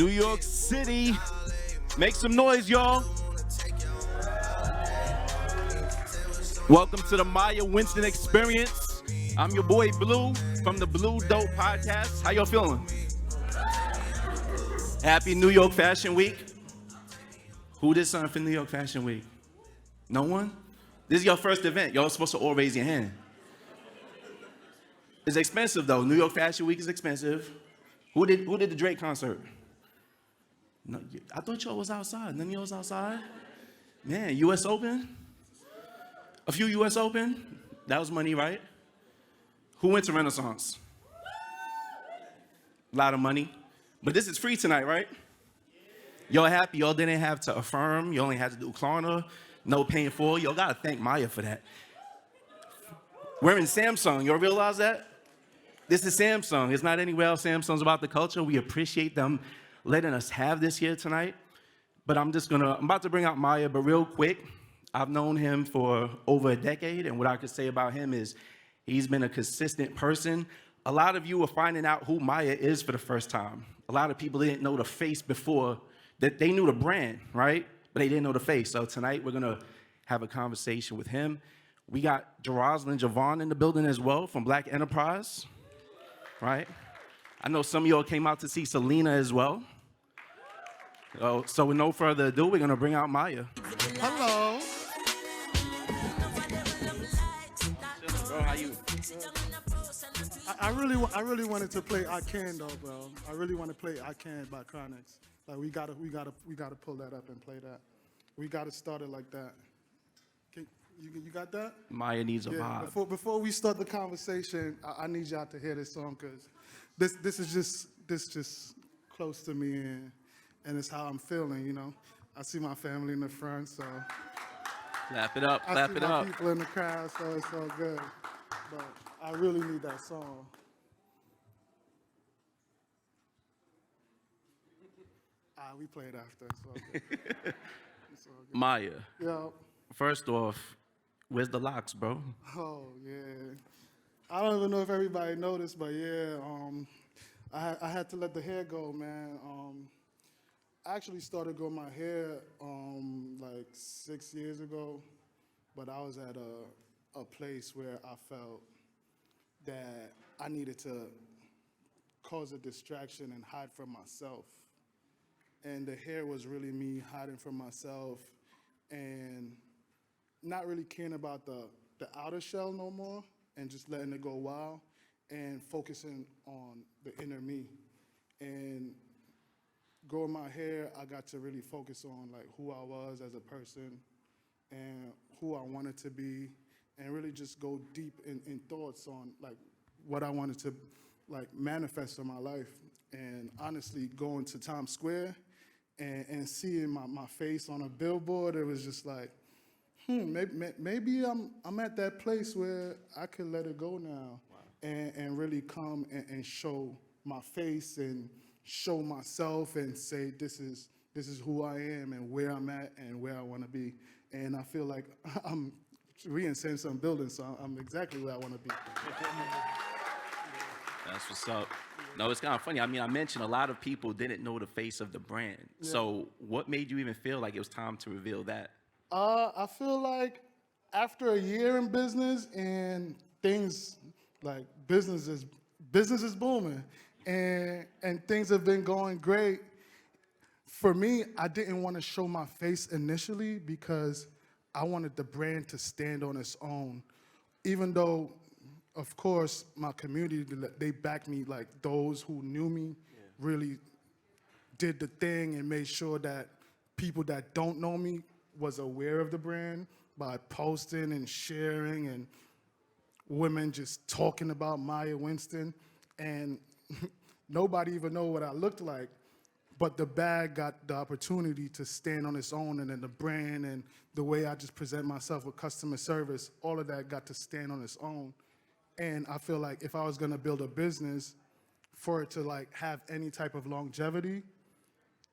New York City. Make some noise, y'all. Welcome to the Maya Winston experience. I'm your boy Blue from the Blue Dope Podcast. How y'all feeling? Happy New York Fashion Week. Who did something for New York Fashion Week? No one? This is your first event. Y'all supposed to all raise your hand. It's expensive though. New York Fashion Week is expensive. Who did the Drake concert? No, I thought y'all was outside. None of y'all was outside? Man, US Open? A few US Open? That was money, right? Who went to Renaissance? A lot of money. But this is free tonight, right? Y'all happy? Y'all didn't have to affirm. You only had to do Klarna. No paying for. Y'all gotta thank Maya for that. We're in Samsung. Y'all realize that? This is Samsung. It's not anywhere else. Samsung's about the culture. We appreciate them letting us have this here tonight. But I'm about to bring out Maya, but real quick, I've known him for over a decade, and what I could say about him is he's been a consistent person. A lot of you are finding out who Maya is for the first time. A lot of people didn't know the face before, that they knew the brand, right? But they didn't know the face. So tonight we're gonna have a conversation with him. We got Jeroslyn JoVonn in the building as well from Black Enterprise, right? I know some of y'all came out to see Salina as well. So with no further ado, we're gonna bring out Maya. Hello. Bro, how you? I really wanted to play I Can though, bro. I really want to play I Can by Chronix. Like we gotta pull that up and play that. We gotta start it like that. You got that? Maya needs a vibe. Before we start the conversation, I need y'all to hear this song because this is just close to me and it's how I'm feeling, you know. I see my family in the front, so Clap it up, clap it I see my up. people in the crowd, so it's all good. But I really need that song. We play it after. It's all good. It's all good. Maya, Yeah. first off, where's the locks, bro? Oh yeah. I don't even know if everybody noticed, but yeah, I had to let the hair go, man. I actually started growing my hair like 6 years ago, but I was at a place where I felt that I needed to cause a distraction and hide from myself. And the hair was really me hiding from myself and not really caring about the outer shell no more and just letting it go wild and focusing on the inner me. And growing my hair, I got to really focus on like who I was as a person and who I wanted to be and really just go deep in thoughts on like what I wanted to like manifest in my life. And honestly, going to Times Square and seeing my face on a billboard, it was just like, maybe I'm at that place where I could let it go now. Wow. and really come and show my face and show myself and say this is who I am and where I'm at and where I want to be. And I feel like we in Samsung building, so I'm exactly where I want to be. That's what's up. No, it's kind of funny. I mean, I mentioned a lot of people didn't know the face of the brand. Yeah. So what made you even feel like it was time to reveal that? I feel like after a year in business and things like business is booming and things have been going great. For me, I didn't want to show my face initially because I wanted the brand to stand on its own. Even though, of course, my community, they backed me, like those who knew me really did the thing and made sure that people that don't know me was aware of the brand by posting and sharing and women just talking about Maya Winston. And nobody even know what I looked like, but the bag got the opportunity to stand on its own, and then the brand and the way I just present myself with customer service, all of that got to stand on its own. And I feel like if I was gonna build a business for it to like have any type of longevity,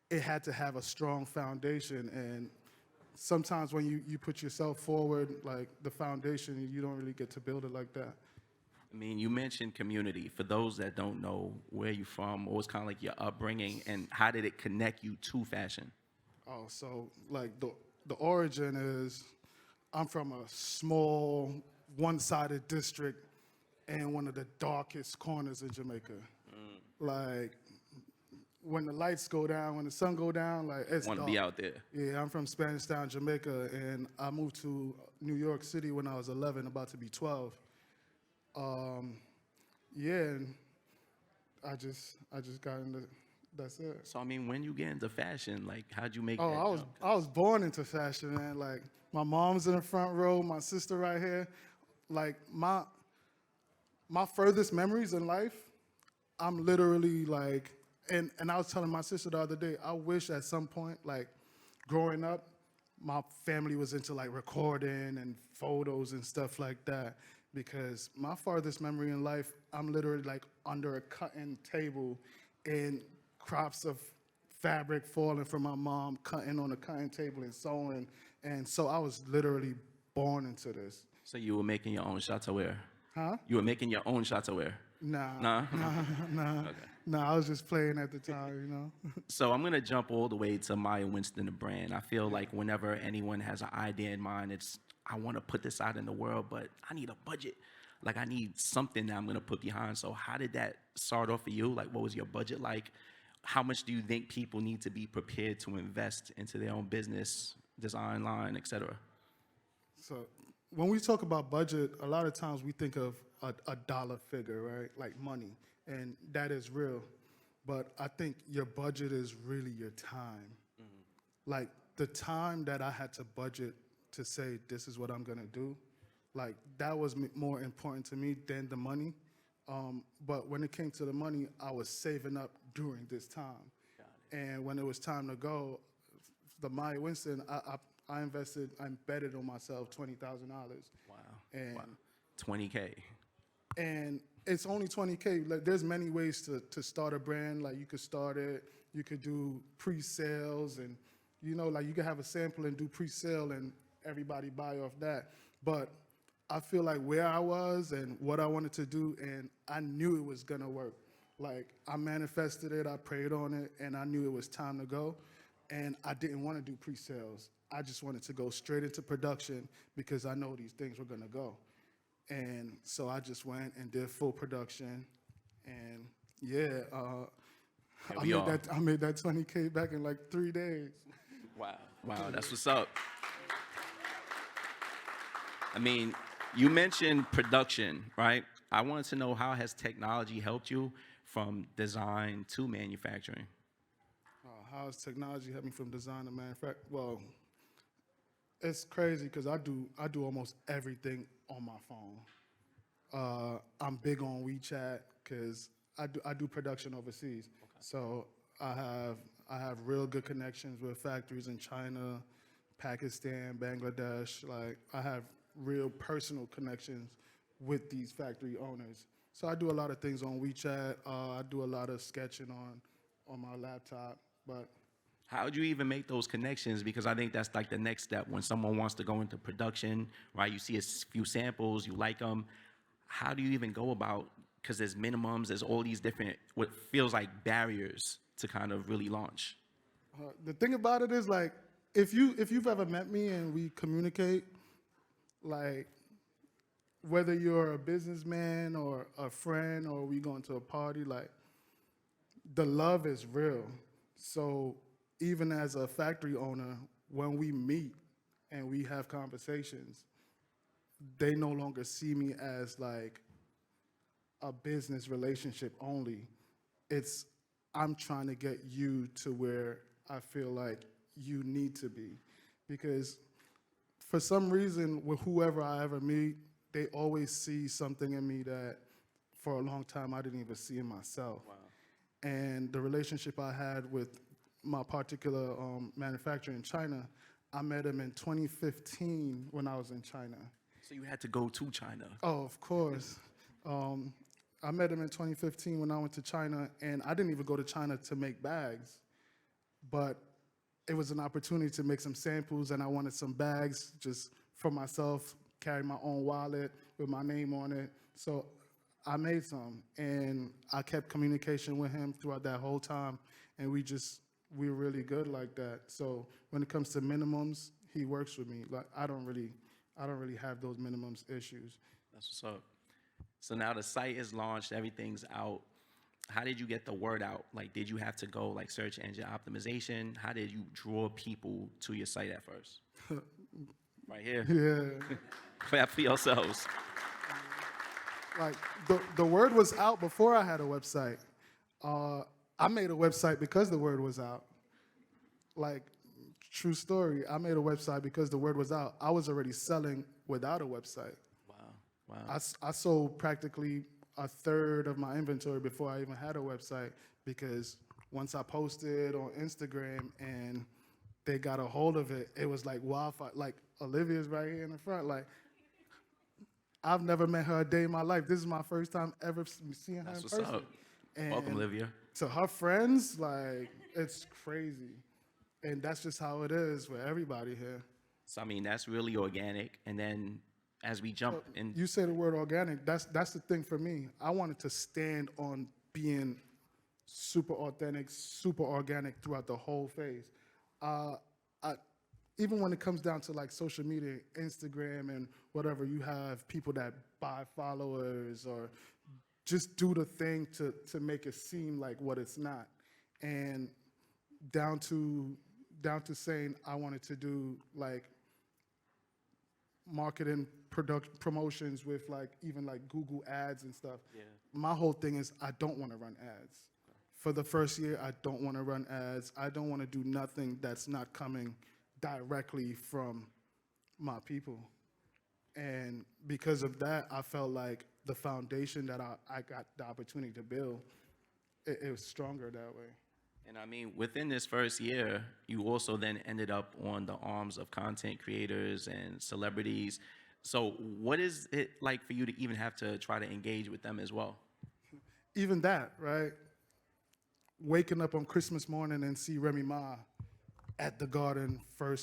it had to have a strong foundation. And sometimes when you put yourself forward, like the foundation, you don't really get to build it like that. I mean, you mentioned community. For those that don't know where you're from, what was kind of like your upbringing, and how did it connect you to fashion? Oh, so like the origin is I'm from a small one-sided district in one of the darkest corners of Jamaica. Like when the lights go down, when the sun go down, like it's Want to dark. be out there? Yeah, I'm from Spanish Town, Jamaica, and I moved to New York City when I was 11, about to be 12. Yeah, and I just got into. That's it. So I mean, when you get into fashion, like, how'd you make Oh, that I was jump? I was born into fashion, man. Like my mom's in the front row, my sister right here. Like my furthest memories in life, I'm literally like, and I was telling my sister the other day, I wish at some point, like growing up, my family was into like recording and photos and stuff like that. Because my farthest memory in life, I'm literally like under a cutting table and crops of fabric falling from my mom, cutting on a cutting table and sewing. And so I was literally born into this. So you were making your own chatowear? Huh? You were making your own chatowear? Nah, Nah? nah, Okay. nah. I was just playing at the time, you know. So I'm gonna jump all the way to Maya Winston, the brand. I feel like whenever anyone has an idea in mind, it's I want to put this out in the world, but I need a budget. Like I need something that I'm gonna put behind. So how did that start off for you? Like what was your budget like? How much do you think people need to be prepared to invest into their own business, design line, etc.? So when we talk about budget, a lot of times we think of a dollar figure, right? Like money, and that is real. But I think your budget is really your time. Like the time that I had to budget to say this is what I'm gonna do, like that was more important to me than the money. But when it came to the money, I was saving up during this time. And when it was time to go, the Maya Winston, I invested, I betted on myself $20,000. Wow. And Wow. 20K. and it's only 20K. Like, there's many ways to start a brand. Like you could start it, you could do pre-sales, and like you could have a sample and do pre-sale and everybody buy off that. But I feel like where I was and what I wanted to do, and I knew it was gonna work. Like I manifested it, I prayed on it, and I knew it was time to go. And I didn't want to do pre-sales. I just wanted to go straight into production because I know these things were gonna go. And so I just went and did full production, and yeah, Here we are. I made that 20K back in like 3 days. Wow. Wow, that's what's up. I mean, you mentioned production, right? I wanted to know, how has technology helped you from design to manufacturing? How has technology helped me from design to manufacture? Well, it's crazy because I do almost everything on my phone. I'm big on WeChat because I do production overseas. So I have real good connections with factories in China, Pakistan, Bangladesh. Like I have real personal connections with these factory owners. So I do a lot of things on WeChat. I do a lot of sketching on my laptop. But How would you even make those connections? Because I think that's like the next step when someone wants to go into production, right? You see a few samples, you like them. How do you even go about, because there's minimums, there's all these different, what feels like barriers to kind of really launch? the thing about it is like if you've ever met me and we communicate, like whether you're a businessman or a friend or we going to a party, like the love is real. So even as a factory owner, when we meet and we have conversations, they no longer see me as like a business relationship only. It's I'm trying to get you to where I feel like you need to be. Because for some reason, with whoever I ever meet, they always see something in me that for a long time I didn't even see in myself. Wow. And the relationship I had with my particular manufacturer in China, I met him in 2015 when I was in China. So you had to go to China. Oh, of course. I met him in 2015 when I went to China, and I didn't even go to China to make bags, but it was an opportunity to make some samples, and I wanted some bags just for myself, carry my own wallet with my name on it. So I made some, and I kept communication with him throughout that whole time, and we're really good like that. So when it comes to minimums, he works with me. Like I don't really have those minimums issues. That's what's up. So now the site is launched, everything's out. How did you get the word out? Like, did you have to go like search engine optimization? How did you draw people to your site at first? Right here. Yeah. Clap for yourselves. Like the word was out before I had a website. I made a website because the word was out. Like, true story. I made a website because the word was out. I was already selling without a website. Wow. I sold practically a third of my inventory before I even had a website, because once I posted on Instagram and they got a hold of it, it was like wildfire. Like Olivia's right here in the front. Like, I've never met her a day in my life. This is my first time ever seeing her That's in what's person. up. And Welcome, Olivia. to her friends, like, it's crazy. And that's just how it is with everybody here. So I mean, that's really organic. And then as we jump in, You say the word organic, that's the thing for me. I wanted to stand on being super authentic, super organic throughout the whole phase. I, even when it comes down to like social media, Instagram and whatever, you have people that buy followers or just do the thing to make it seem like what it's not. And down to saying I wanted to do like marketing promotions with like even like Google ads and stuff. Yeah. My whole thing is I don't want to run ads. For the first year, I don't want to run ads. I don't want to do nothing that's not coming directly from my people. And because of that, I felt like the foundation that I got the opportunity to build, it was stronger that way. and I mean, within this first year, you also then ended up on the arms of content creators and celebrities. So what is it like for you to even have to try to engage with them as well? Even that, right? Waking up on Christmas morning and see Remy Ma at the Garden, front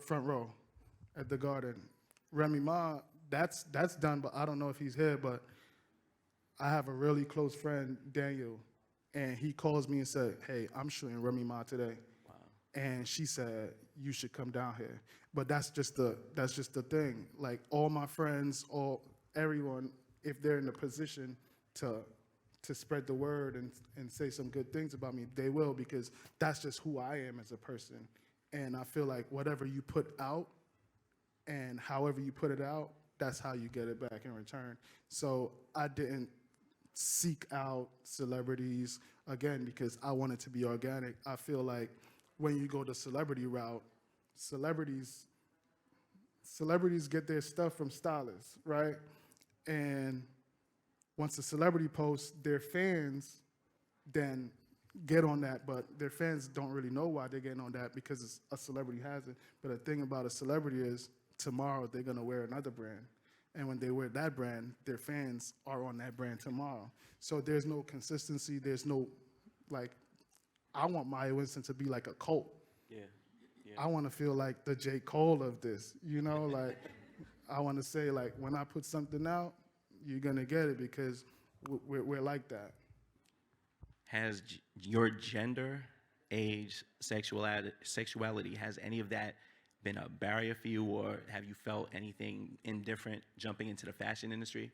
row at the Garden. Remy Ma, that's done, but I don't know if he's here, but I have a really close friend, Daniel, and he calls me and said, hey, I'm shooting Remy Ma today. Wow. And she said, you should come down here. But that's just the thing. Like all my friends, everyone, if they're in a position to spread the word and say some good things about me, they will, because that's just who I am as a person. And I feel like whatever you put out and however you put it out, that's how you get it back in return. So I didn't seek out celebrities, again, because I wanted to be organic. I feel like when you go the celebrity route, celebrities get their stuff from stylists, right? And once the celebrity posts, their fans then get on that, but their fans don't really know why they're getting on that because a celebrity has it. But the thing about a celebrity is tomorrow they're gonna wear another brand. And when they wear that brand, their fans are on that brand tomorrow. So there's no consistency, there's no, like, I want Maya Winston to be like a cult. Yeah. I want to feel like the J. Cole of this, you know, like I want to say like when I put something out, you're gonna get it because we're like that. Has your gender, age, sexuality, has any of that been a barrier for you, or have you felt anything indifferent jumping into the fashion industry?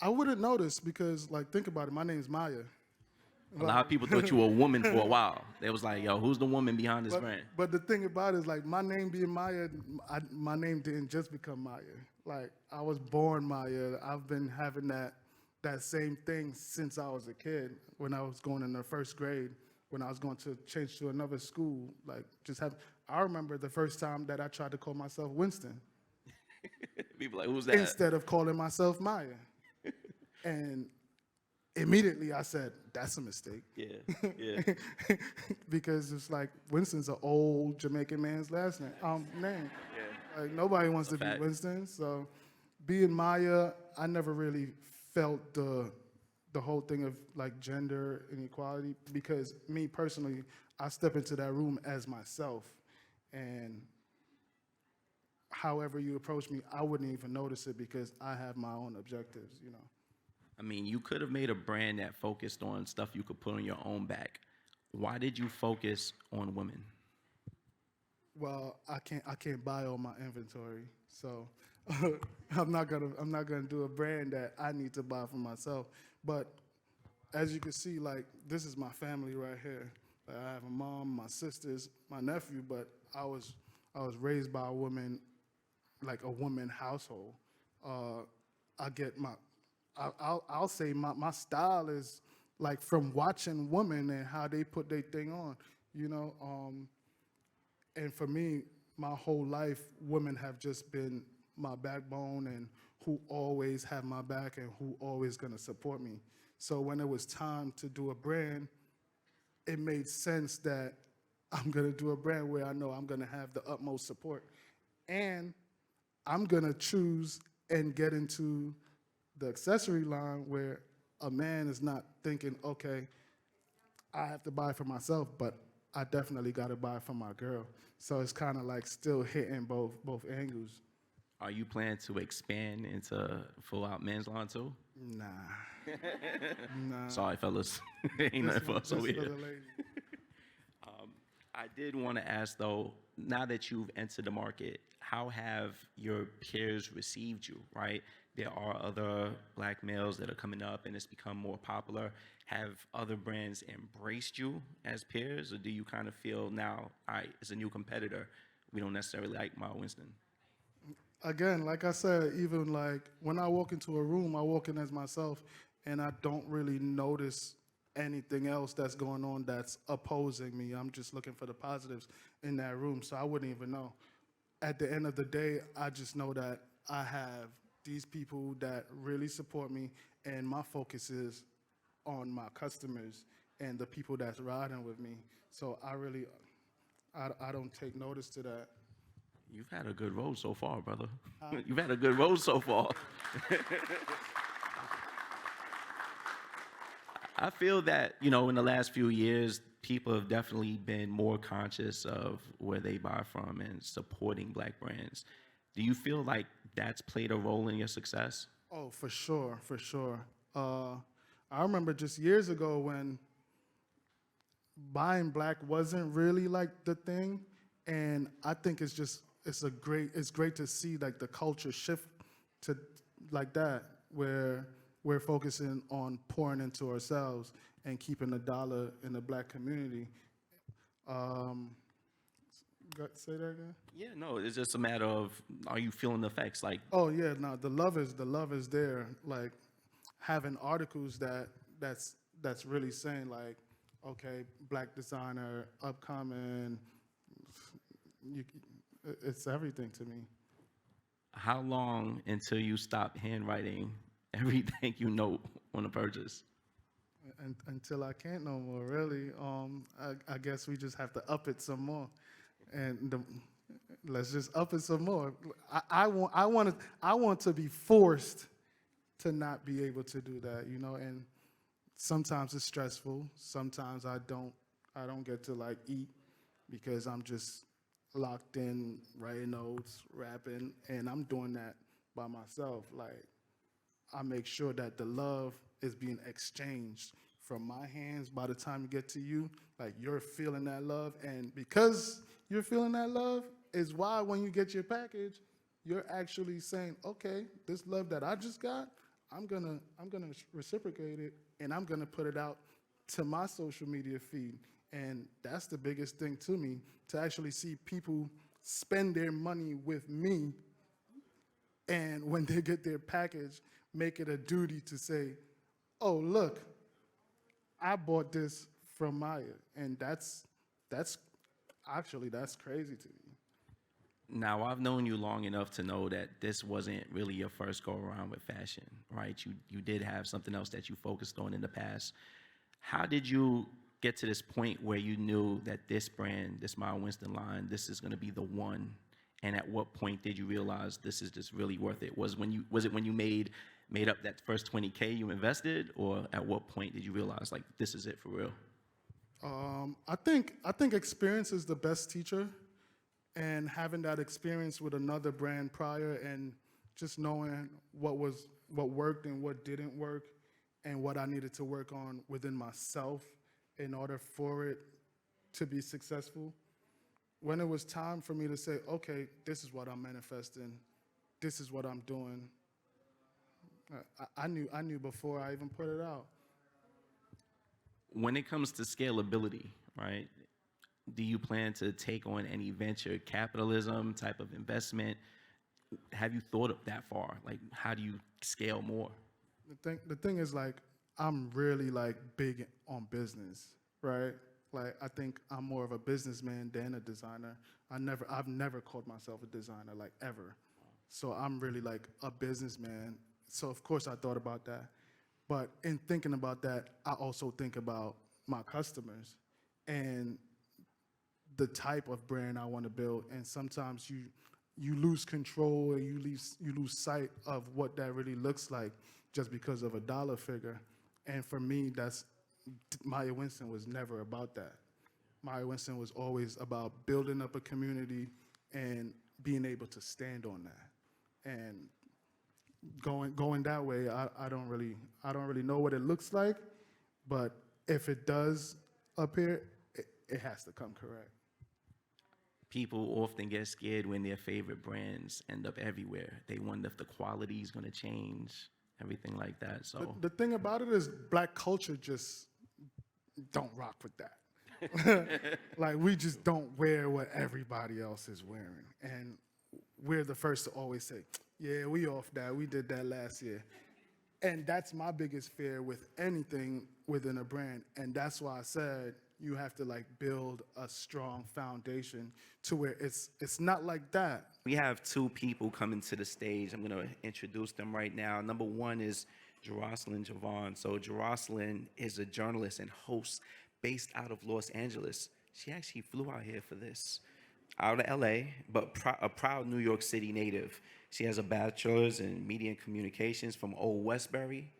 I wouldn't notice because, like, think about it. My name's Maya. A lot of people thought you were a woman for a while. They was like, yo, who's the woman behind this brand? But the thing about it is, like, my name being Maya, my name didn't just become Maya. Like, I was born Maya. I've been having that same thing since I was a kid. When I was going in the first grade, when I was going to change to another school, like, I remember the first time that I tried to call myself Winston. People like, who's that? Instead of calling myself Maya. And immediately I said, that's a mistake. Yeah. Because it's like Winston's an old Jamaican man's last name. Yeah. Like nobody wants to fact. be Winston. So being Maya, I never really felt the whole thing of like gender inequality, because me personally, I step into that room as myself. And however you approach me, I wouldn't even notice it because I have my own objectives, you know. I mean, you could have made a brand that focused on stuff you could put on your own back. Why did you focus on women? Well, I can't buy all my inventory, so I'm not gonna do a brand that I need to buy for myself. But as you can see, like this is my family right here. Like, I have a mom, my sisters, my nephew, but I was raised by a woman, like a woman household. Uh, I get my, I'll say my style is like from watching women and how they put their thing on, you know. And for me, my whole life, women have just been my backbone and who always have my back and who always gonna support me. So when it was time to do a brand, it made sense that I'm gonna do a brand where I know I'm gonna have the utmost support. And I'm gonna choose and get into the accessory line where a man is not thinking, okay, I have to buy for myself, but I definitely gotta buy for my girl. So it's kind of like still hitting both angles. Are you planning to expand into full out men's line too? Nah, nah. Sorry, fellas. Ain't nothing for us over Just for here. the lady. I did want to ask though, now that you've entered the market, how have your peers received you, right? There are other black males that are coming up and it's become more popular. Have other brands embraced you as peers, or do you kind of feel now, all right, it's a new competitor, we don't necessarily like Maya Winston? Again, like I said, even like when I walk into a room, I walk in as myself and I don't really notice anything else that's going on that's opposing me. I'm just looking for the positives in that room, so I wouldn't even know. At the end of the day, I just know that I have these people that really support me, and my focus is on my customers and the people that's riding with me. So I don't take notice to that. You've had a good road so far, brother. You've had a good road so far. I feel that, you know, in the last few years, people have definitely been more conscious of where they buy from and supporting black brands. Do you feel like that's played a role in your success? Oh, for sure, for sure. I remember just years ago when buying black wasn't really like the thing, and I think it's great to see like the culture shift to like that where we're focusing on pouring into ourselves and keeping the dollar in the black community. Um, say that again? Yeah, no, it's just a matter of, are you feeling the effects? Like, Oh yeah, no, the love is there. Like having articles that's really saying like, okay, black designer, upcoming. You, it's everything to me. how long until you stop handwriting everything you note on a purchase? And until I can't no more, really. I guess we just have to up it some more, and let's just up it some more. I want to be forced to not be able to do that, you know. And sometimes it's stressful. Sometimes I don't get to like eat because I'm just locked in writing notes, rapping, and I'm doing that by myself. Like I make sure that the love is being exchanged from my hands by the time it get to you. Like you're feeling that love, and because you're feeling that love is why when you get your package, you're actually saying, okay, this love that I just got, I'm gonna reciprocate it, and I'm gonna put it out to my social media feed. And that's the biggest thing to me, to actually see people spend their money with me, and when they get their package, make it a duty to say, oh, look, I bought this from Maya. And that's crazy to me. Now, I've known you long enough to know that this wasn't really your first go around with fashion, right? You did have something else that you focused on in the past. How did you get to this point where you knew that this brand, this Maya Winston line, this is going to be the one? And at what point did you realize this is just really worth it? Was it when you made up that first 20K you invested, or at what point did you realize like this is it for real? I think experience is the best teacher, And having that experience with another brand prior and just knowing what worked and what didn't work and what I needed to work on within myself in order for it to be successful. When it was time for me to say, okay, this is what I'm manifesting, this is what I'm doing, I knew before I even put it out. When it comes to scalability, right? Do you plan to take on any venture capitalism type of investment? Have you thought of that far? Like, how do you scale more? The thing is, like, I'm really like big on business, right? Like, I think I'm more of a businessman than a designer. I've never called myself a designer, like, ever. So I'm really like a businessman. So of course I thought about that. But in thinking about that, I also think about my customers and the type of brand I want to build. And sometimes you lose control and you lose sight of what that really looks like just because of a dollar figure. And for me, Maya Winston was never about that. Maya Winston was always about building up a community and being able to stand on that. And going that way, I don't really know what it looks like, but if it does appear, it has to come correct. People often get scared when their favorite brands end up everywhere. They wonder if the quality is going to change, everything like that. So The thing about it is Black culture just don't rock with that. Like, we just don't wear what everybody else is wearing. And we're the first to always say, yeah, we off that. We did that last year. And that's my biggest fear with anything within a brand. And that's why I said you have to like build a strong foundation to where it's not like that. we have two people coming to the stage. I'm going to introduce them right now. Number one is Jeroslyn JoVonn. So Jeroslyn is a journalist and host based out of Los Angeles. She actually flew out here for this, out of LA, but a proud New York City native. She has a bachelor's in media and communications from Old Westbury.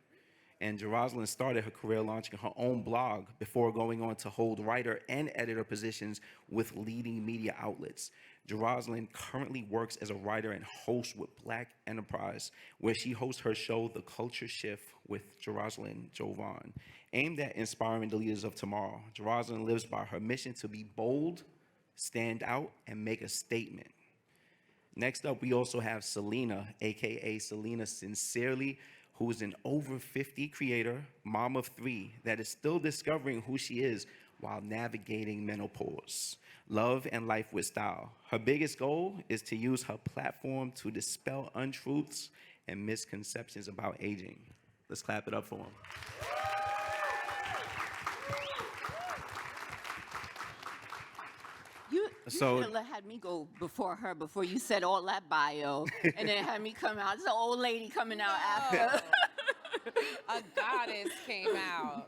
And Jeroslyn started her career launching her own blog before going on to hold writer and editor positions with leading media outlets. Jeroslyn currently works as a writer and host with Black Enterprise, where she hosts her show, The Culture Shift with Jeroslyn JoVonn, aimed at inspiring the leaders of tomorrow. Jeroslyn lives by her mission to be bold, stand out, and make a statement. Next up, we also have Salina, aka Salina Sincerely, who is an over 50 creator, mom of 3, that is still discovering who she is while navigating menopause. Love and life with style. Her biggest goal is to use her platform to dispel untruths and misconceptions about aging. Let's clap it up for him. You So- should have had me go before her, before you said all that bio, and then had me come out. It's an old lady coming out after. A goddess came out.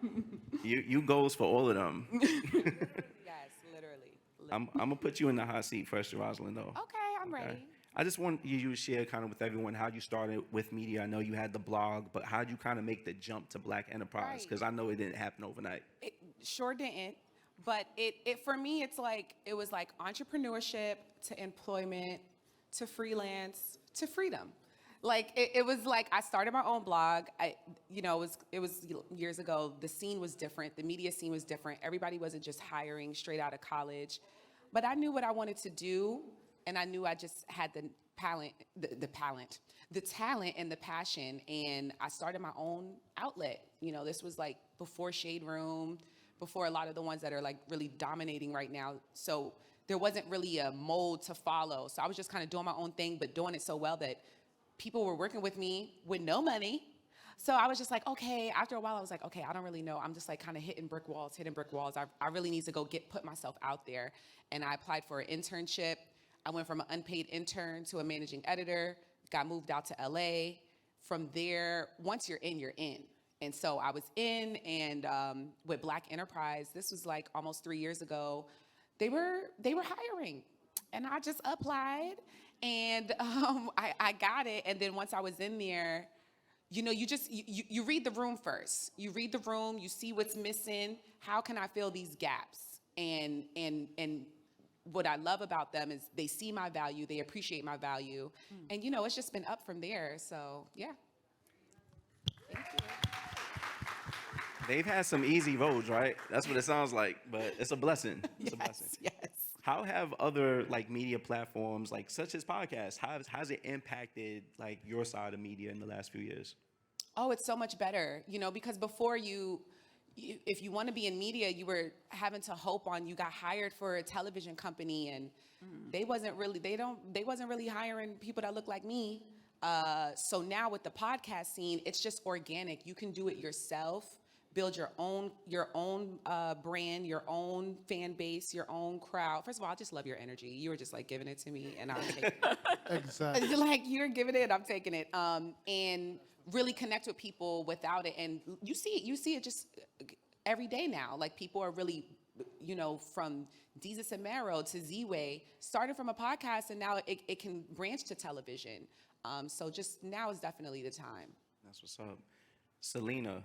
You goes for all of them. Yes, literally. I'm gonna put you in the hot seat first, Jeroslyn, though. Okay, I'm ready. I just want you to share kind of with everyone how you started with media. I know you had the blog, but how did you kind of make the jump to Black Enterprise? Right. Because I know it didn't happen overnight. It sure didn't, but it for me, it was like entrepreneurship to employment to freelance to freedom. Like it was like I started my own blog. It was years ago. The scene was different. The media scene was different. Everybody wasn't just hiring straight out of college, but I knew what I wanted to do, and I knew I just had the talent and the passion, and I started my own outlet. This was like before Shade Room, before a lot of the ones that are like really dominating right now. So there wasn't really a mold to follow. So I was just kind of doing my own thing, but doing it so well that people were working with me with no money. So I was just like, okay, after a while I was like, okay, I don't really know. I'm just like kind of hitting brick walls. I really need to go put myself out there. And I applied for an internship. I went from an unpaid intern to a managing editor, got moved out to LA. From there, once you're in, you're in. And so I was in, and with Black Enterprise, this was like almost 3 years ago, they were hiring. And I just applied, and I got it. And then once I was in there, you read the room first. You read the room, you see what's missing. How can I fill these gaps? And what I love about them is they see my value, they appreciate my value, and it's just been up from there. So yeah. They've had some easy roads, right? That's what it sounds like, but it's a blessing. It's a blessing. Yes. How have other like media platforms, like such as podcasts, how's it impacted like your side of media in the last few years? Oh, it's so much better, because before if you want to be in media, you were having to hope on, you got hired for a television company, and they wasn't really hiring people that look like me. So now with the podcast scene, it's just organic. You can do it yourself, build your own brand, your own fan base, your own crowd. First of all, I just love your energy. You were just like giving it to me, and I'm taking it. Exactly. You're like, you're giving it, I'm taking it. And really connect with people without it. And you see it just every day now. Like, people are really, from Jesus and Mero to Z-Way, started from a podcast, and now it can branch to television. So just now is definitely the time. That's what's up. Salina,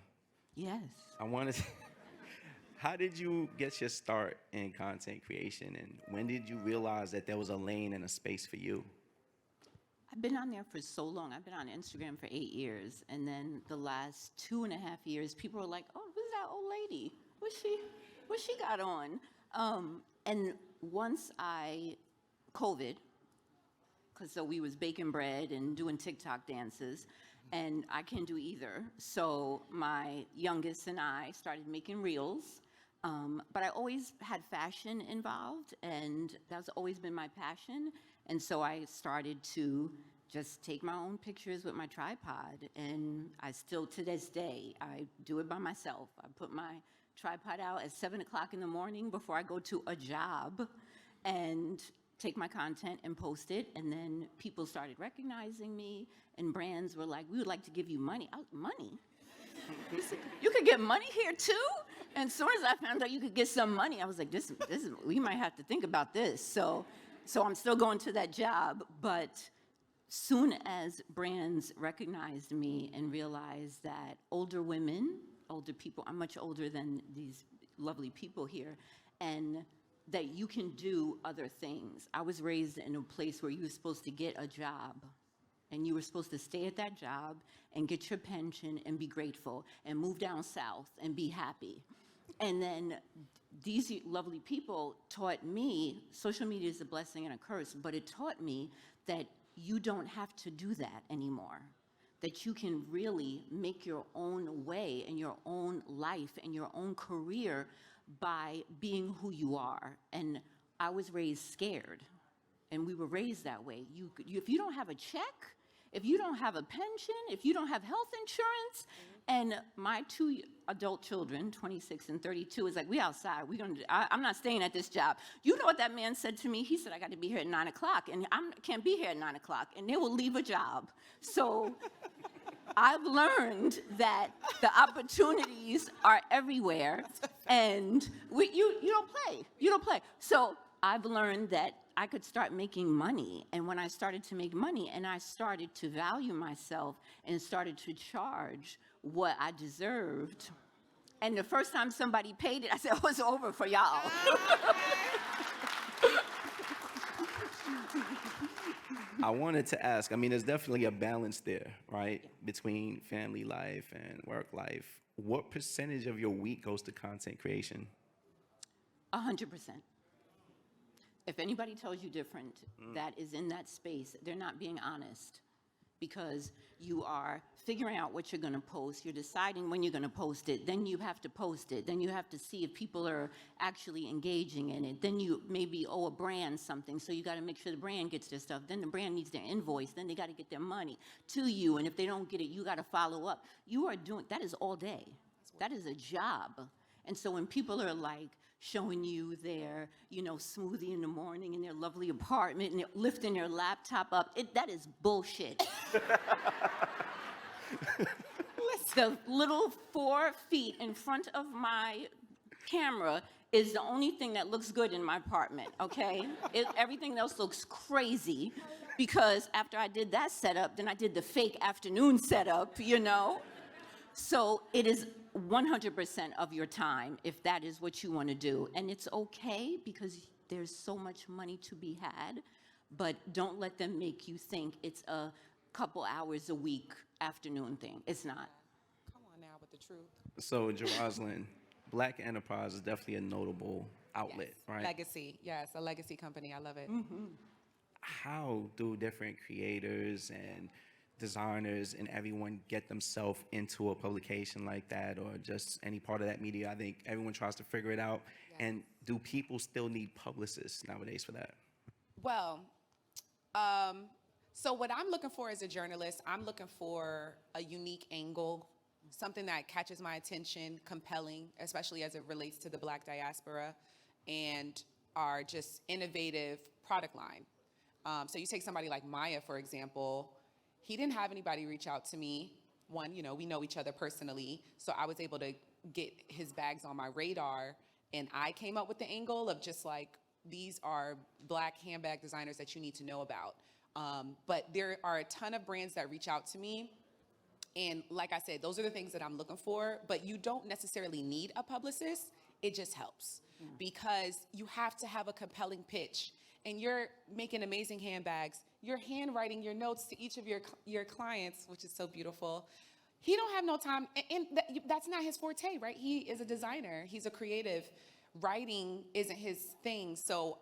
Yes. I wanted to, how did you get your start in content creation, and when did you realize that there was a lane and a space for you? I've been on there for so long. I've been on Instagram for 8 years. And then the last 2.5 years, people were like, oh, who's that old lady? What she got on? And once COVID, because so we was baking bread and doing TikTok dances, and I can't do either. So my youngest and I started making reels. But I always had fashion involved, and that's always been my passion. And so I started to just take my own pictures with my tripod. And I still, to this day, I do it by myself. I put my tripod out at 7 o'clock in the morning before I go to a job and take my content and post it. And then people started recognizing me, and brands were like, we would like to give you money. Money? You could get money here too? And as soon as I found out you could get some money, I was like, this is, we might have to think about this. So I'm still going to that job, but soon as brands recognized me and realized that older women, older people, I'm much older than these lovely people here, and that you can do other things. I was raised in a place where you were supposed to get a job, and you were supposed to stay at that job and get your pension and be grateful and move down south and be happy. And then these lovely people taught me, social media is a blessing and a curse, but it taught me that you don't have to do that anymore. That you can really make your own way in your own life and your own career by being who you are. And I was raised scared, and we were raised that way. If you don't have a check, if you don't have a pension, if you don't have health insurance, and my 2 adult children, 26 and 32, is like, we outside. I'm not staying at this job. You know what that man said to me? He said, I got to be here at 9 o'clock, and I can't be here at 9 o'clock, and they will leave a job. So I've learned that the opportunities are everywhere, and you don't play. You don't play. So I've learned that I could start making money. And when I started to make money and I started to value myself and started to charge what I deserved, and the first time somebody paid it, I said, oh, it's over for y'all. I wanted to ask, I mean, there's definitely a balance there, right? Between family life and work life. What percentage of your week goes to content creation? 100%. If anybody tells you different, that is in that space, they're not being honest, because you are figuring out what you're going to post. You're deciding when you're going to post it. Then you have to post it. Then you have to see if people are actually engaging in it. Then you maybe owe a brand something, so you got to make sure the brand gets their stuff. Then the brand needs their invoice. Then they got to get their money to you. And if they don't get it, you got to follow up. You are doing, that is all day. That is a job. And so when people are like showing you their, smoothie in the morning in their lovely apartment and they're lifting their laptop up, that is bullshit. The little 4 feet in front of my camera is the only thing that looks good in my apartment, okay? Everything else looks crazy, because after I did that setup, then I did the fake afternoon setup, So it is 100% of your time if that is what you want to do. And it's okay, because there's so much money to be had, but don't let them make you think it's a couple hours a week afternoon thing. It's not. Come on now with the truth. So, Jeroslyn, Black Enterprise is definitely a notable outlet, Yes. right? Legacy. Yes, a legacy company. I love it. How do different creators and designers and everyone get themselves into a publication like that, or just any part of that media? I think everyone tries to figure it out. Yes. And do people still need publicists nowadays for that? Well, so what I'm looking for as a journalist, I'm looking for a unique angle, something that catches my attention, compelling, especially as it relates to the Black diaspora and our just innovative product line. So you take somebody like Maya, for example. He didn't have anybody reach out to me. One, you know, we know each other personally, so I was able to get his bags on my radar, and I came up with the angle of just like, these are Black handbag designers that you need to know about. But there are a ton of brands that reach out to me, and like I said, those are the things that I'm looking for, but you don't necessarily need a publicist. It just helps because you have to have a compelling pitch, and you're making amazing handbags. You're handwriting your notes to each of your clients, which is so beautiful. He don't have no time, and that's not his forte, right? He is a designer. He's a creative. Writing isn't his thing, so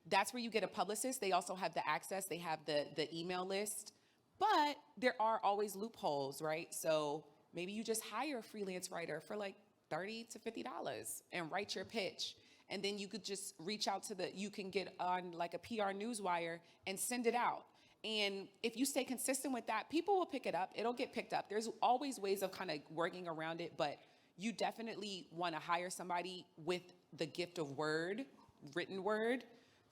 that's where you get a publicist. They also have the access. They have the email list, but there are always loopholes, right? So maybe you just hire a freelance writer for like $30 to $50 and write your pitch. And then you could just reach out to you can get on like a PR newswire and send it out. And if you stay consistent with that, people will pick it up. It'll get picked up. There's always ways of kind of working around it, but you definitely want to hire somebody with the gift of written word,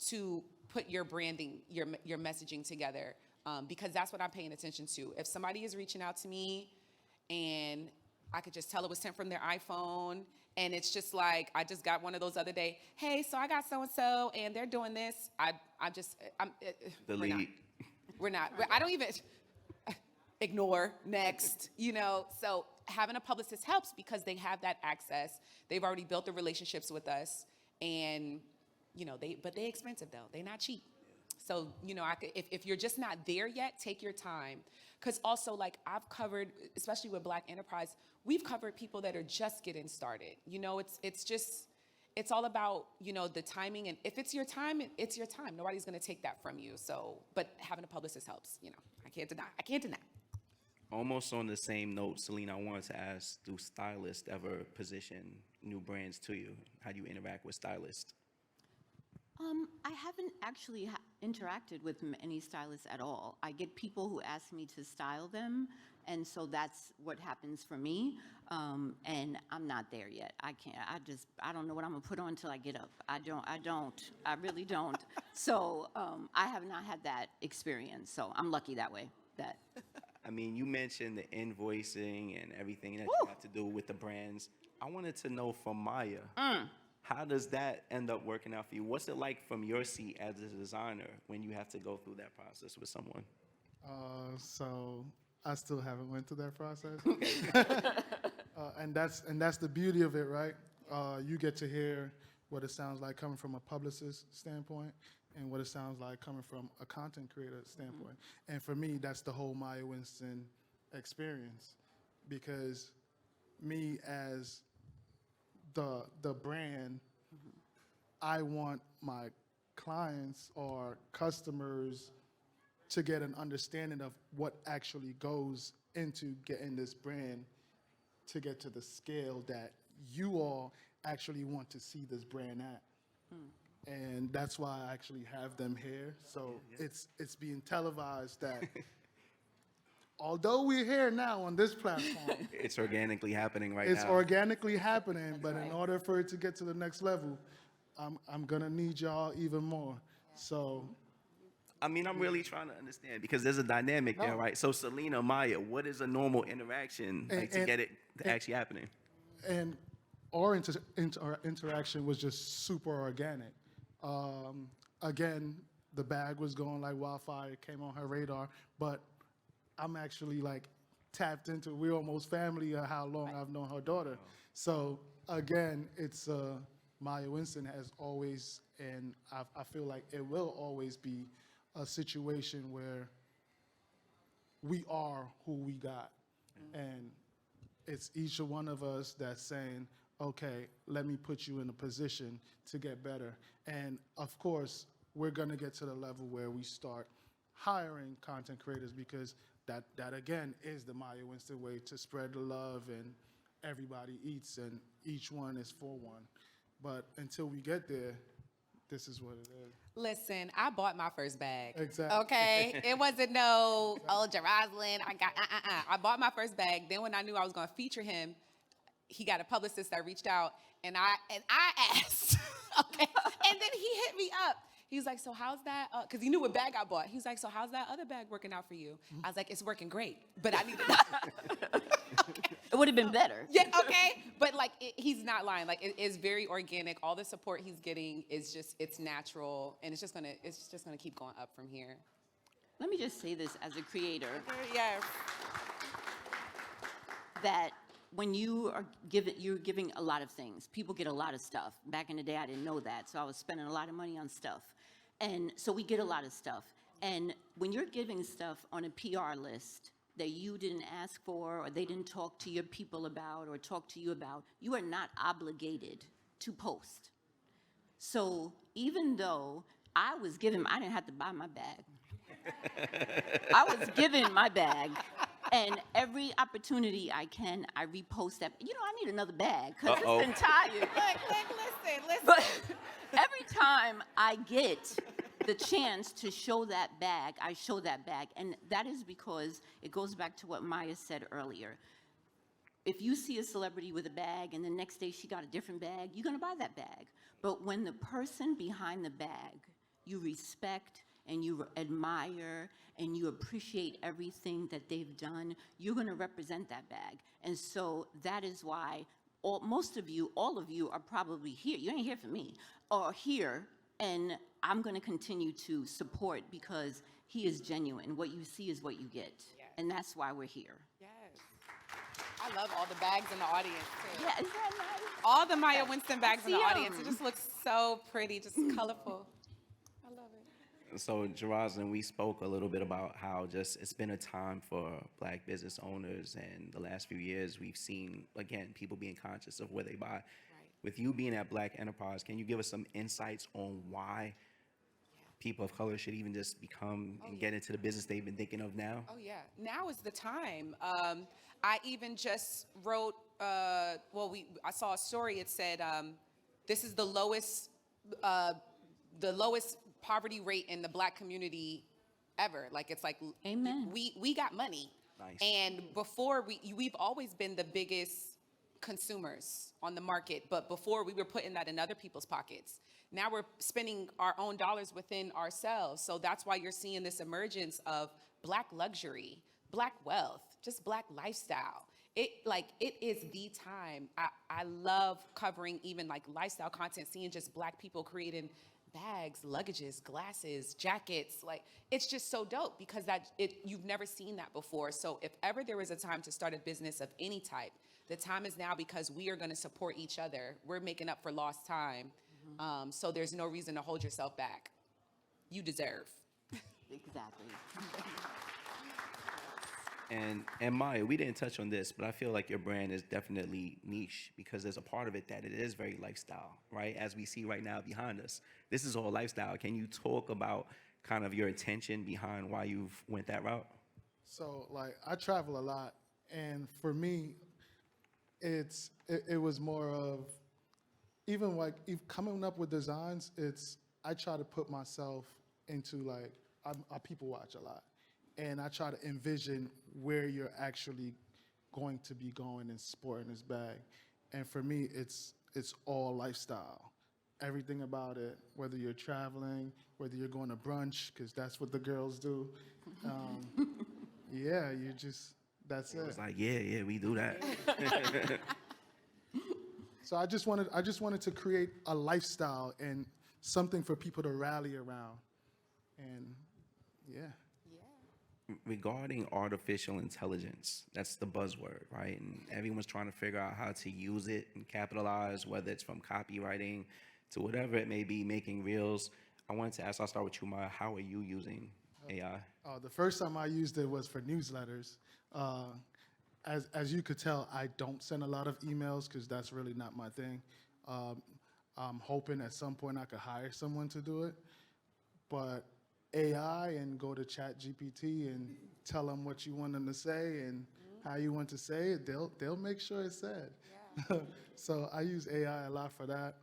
to put your branding, your messaging together, because that's what I'm paying attention to. If somebody is reaching out to me and I could just tell it was sent from their iPhone, and it's just like, I just got one of those other day, hey, so I got so-and-so, and they're doing this, I'm Delete. we're not, I don't even, ignore, next, you know? So having a publicist helps because they have that access. They've already built the relationships with us, and, you know, but they expensive though. They're not cheap. So, you know, if you're just not there yet, take your time. Because also, like, I've covered, especially with Black Enterprise, we've covered people that are just getting started. You know, it's all about, you know, the timing. And if it's your time, it's your time. Nobody's going to take that from you. So, but having a publicist helps, you know. I can't deny. Almost on the same note, Salina, I wanted to ask, do stylists ever position new brands to you? How do you interact with stylists? I haven't actually interacted with any stylists at all. I get people who ask me to style them, and so that's what happens for me. And I'm not there yet. I can't. I don't know what I'm gonna put on until I get up. I really don't. So I have not had that experience. So I'm lucky that way. I mean, you mentioned the invoicing and everything that you have to do with the brands. I wanted to know from Maya, how does that end up working out for you? What's it like from your seat as a designer when you have to go through that process with someone? So I still haven't went through that process. And that's the beauty of it, right? You get to hear what it sounds like coming from a publicist standpoint and what it sounds like coming from a content creator standpoint. And for me, that's the whole Maya Winston experience, because me as the brand, I want my clients or customers to get an understanding of what actually goes into getting this brand to get to the scale that you all actually want to see this brand at. And that's why I actually have them here. So it's being televised that although we're here now on this platform, It's organically happening right now. it's organically happening, but in order for it to get to the next level, I'm gonna need y'all even more. So I mean, I'm really trying to understand because there's a dynamic there, No. right? So, Salina, Maya, what is a normal interaction like to get it to actually happening? and our interaction was just super organic. Again, the bag was going like wildfire, it came on her radar, but I'm actually like tapped into, we're almost family of how long I've known her daughter. So again, it's Maya Winston has always, and I feel like it will always be a situation where we are who we got. And it's each one of us that's saying, okay, let me put you in a position to get better. And of course, we're gonna get to the level where we start hiring content creators, because that again is the Maya Winston way to spread the love, and everybody eats and each one is for one. But until we get there, this is what it is. Listen, I bought my first bag. Exactly. Okay? It wasn't no, oh, Jeroslyn, I got, I bought my first bag. Then when I knew I was going to feature him, he got a publicist that reached out, and I asked, okay? And then he hit me up. He was like, so how's that? Because he knew what bag I bought. He was like, so how's that other bag working out for you? I was like, it's working great, but I need to know. It would have been better. Yeah, okay. But like, he's not lying. Like, it is very organic. All the support he's getting is just, it's natural, and it's just gonna keep going up from here. Let me just say this as a creator, Yes. that when you're giving a lot of things. People get a lot of stuff. Back in the day, I didn't know that, so I was spending a lot of money on stuff. And so we get a lot of stuff. And when you're giving stuff on a PR list that you didn't ask for, or they didn't talk to your people about, or talk to you about, you are not obligated to post. So even though I didn't have to buy my bag. I was given my bag, and every opportunity I can, I repost that. You know, I need another bag because it's been tired. Listen. But every time I get the chance to show that bag, I show that bag. And that is because it goes back to what Maya said earlier. If you see a celebrity with a bag and the next day she got a different bag, you're going to buy that bag. But when the person behind the bag you respect and you admire and you appreciate everything that they've done, you're going to represent that bag. And so that is why most of you, all of you are probably here. You ain't here for me, or here, and I'm going to continue to support because he is genuine. What you see is what you get. Yes. And that's why we're here. Yes. I love all the bags in the audience, too. Yeah, isn't that nice? All the Maya Winston bags in the See 'em. audience. It just looks so pretty, just colorful. I love it. So, Jeroslyn, we spoke a little bit about how just it's been a time for Black business owners, and the last few years we've seen, again, people being conscious of where they buy. Right. With you being at Black Enterprise, can you give us some insights on why people of color should even just become and get into the business they've been thinking of now? Oh, yeah. Now is the time. I even just wrote, I saw a story. It said, this is the lowest poverty rate in the Black community ever. Like, it's like, Amen. We got money. Nice. And before, we've always been the biggest consumers on the market, but before we were putting that in other people's pockets. Now we're spending our own dollars within ourselves. So that's why you're seeing this emergence of Black luxury, Black wealth, just Black lifestyle. It is the time. I love covering even like lifestyle content, seeing just Black people creating bags, luggages, glasses, jackets. Like, it's just so dope because you've never seen that before. So if ever there was a time to start a business of any type, the time is now, because we are going to support each other. We're making up for lost time. So there's no reason to hold yourself back. You deserve. Exactly. And Maya, we didn't touch on this, but I feel like your brand is definitely niche because there's a part of it that it is very lifestyle, right? As we see right now behind us, this is all lifestyle. Can you talk about kind of your intention behind why you've went that route? So, like, I travel a lot, and for me, it was more of, even like coming up with designs, I try to put myself into, like, I people watch a lot, and I try to envision where you're actually going to be going and sporting this bag. And for me, it's all lifestyle. Everything about it, whether you're traveling, whether you're going to brunch, because that's what the girls do. Yeah, that's it. It's like, yeah, we do that. So I just wanted to create a lifestyle and something for people to rally around. And yeah. regarding artificial intelligence, that's the buzzword, right? And everyone's trying to figure out how to use it and capitalize, whether it's from copywriting to whatever it may be, making reels. I wanted to ask, I'll start with you, Maya. How are you using AI? The first time I used it was for newsletters. As you could tell, I don't send a lot of emails because that's really not my thing. I'm hoping at some point I could hire someone to do it. But AI and go to ChatGPT and tell them what you want them to say and how you want to say it, they'll make sure it's said. Yeah. So I use AI a lot for that.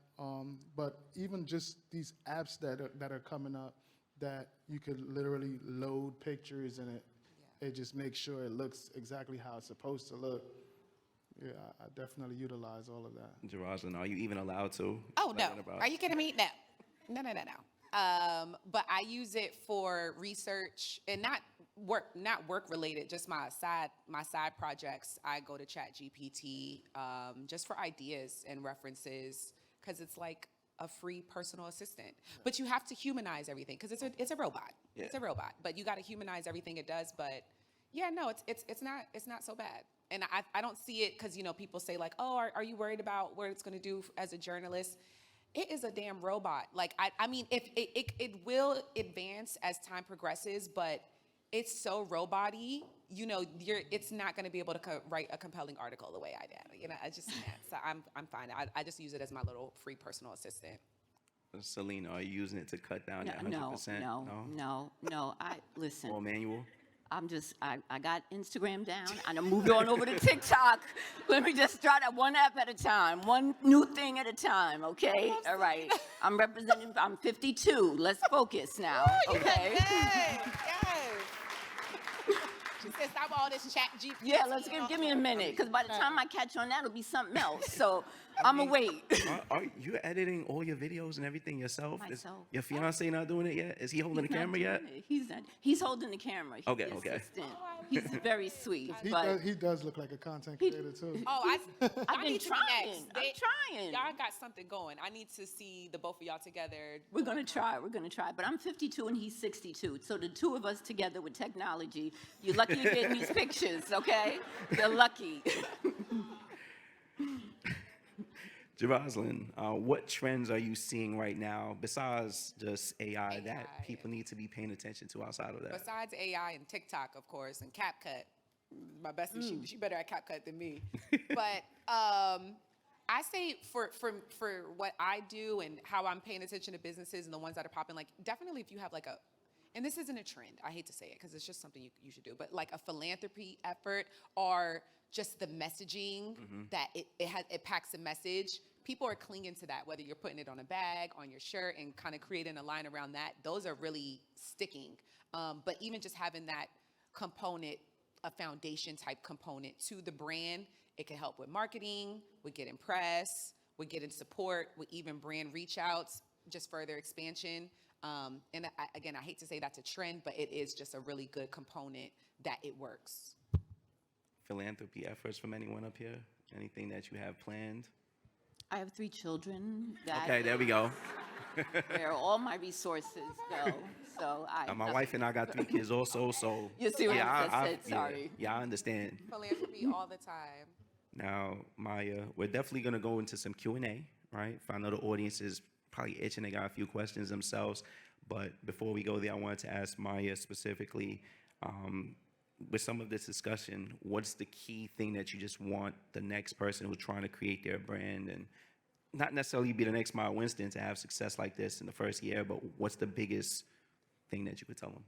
But even just these apps that are coming up that you could literally load pictures in it, it just makes sure it looks exactly how it's supposed to look. Yeah, I definitely utilize all of that. Jeroslyn, are you even allowed to? Oh, no. Talking about- Are you kidding me? No. No. But I use it for research and not work related, just my side projects. I go to ChatGPT just for ideas and references because it's like a free personal assistant. But you have to humanize everything because it's a robot. Yeah. It's a robot, but you got to humanize everything it does. But yeah, no, it's not so bad. And I don't see it because, people say like, oh, are you worried about what it's going to do as a journalist? It is a damn robot. Like, I mean, if it will advance as time progresses, but it's so robot-y, it's not going to be able to write a compelling article the way I did. I just can't. So I'm fine. I just use it as my little free personal assistant. Salina, are you using it to cut down that 100%? No. Listen. Or manual? I got Instagram down. I done moved on over to TikTok. Let me just try that one app at a time, one new thing at a time, okay? All right. I'm 52. Let's focus now, okay? Yes. She said, stop all this chat GPT. Yeah, let's give me a minute, because by the time I catch on that, it'll be something else. So I'm going to wait. Are you editing all your videos and everything yourself? Is Myself. your fiance not doing it yet? Is he holding the camera yet? He's not. He's holding the camera. He's Okay, the okay. assistant. He's very sweet. He does look like a content creator too. Oh, I've I been need to be trying. next. I'm trying. Y'all got something going. I need to see the both of y'all together. We're gonna try. But I'm 52 and he's 62. So the two of us together with technology, you're lucky you're getting these pictures, okay? You're lucky. Jeroslyn, what trends are you seeing right now besides just AI that AI. people need to be paying attention to outside of that? Besides AI and TikTok, of course, and CapCut. My bestie, she better at CapCut than me. But I say for what I do and how I'm paying attention to businesses and the ones that are popping, like definitely if you have like and this isn't a trend, I hate to say it because it's just something you should do, but like a philanthropy effort or just the messaging that it packs a message. People are clinging to that, whether you're putting it on a bag, on your shirt, and kind of creating a line around that. Those are really sticking. But even just having that component, a foundation type component to the brand, it can help with marketing, with getting press, with getting support, with even brand reach outs, just further expansion. And again, I hate to say that's a trend, but it is just a really good component that it works. Philanthropy efforts from anyone up here? Anything that you have planned? I have 3 children. Okay, there we go. Where all my resources go. So My wife and I got 3 kids also, so You see what I said? Sorry. Yeah, I understand. Philanthropy all the time. Now, Maya, we're definitely going to go into some Q&A, right? I know the audience is probably itching. They got a few questions themselves. But before we go there, I wanted to ask Maya specifically, with some of this discussion, what's the key thing that you just want the next person who's trying to create their brand and not necessarily be the next Maya Winston to have success like this in the first year, but what's the biggest thing that you could tell them?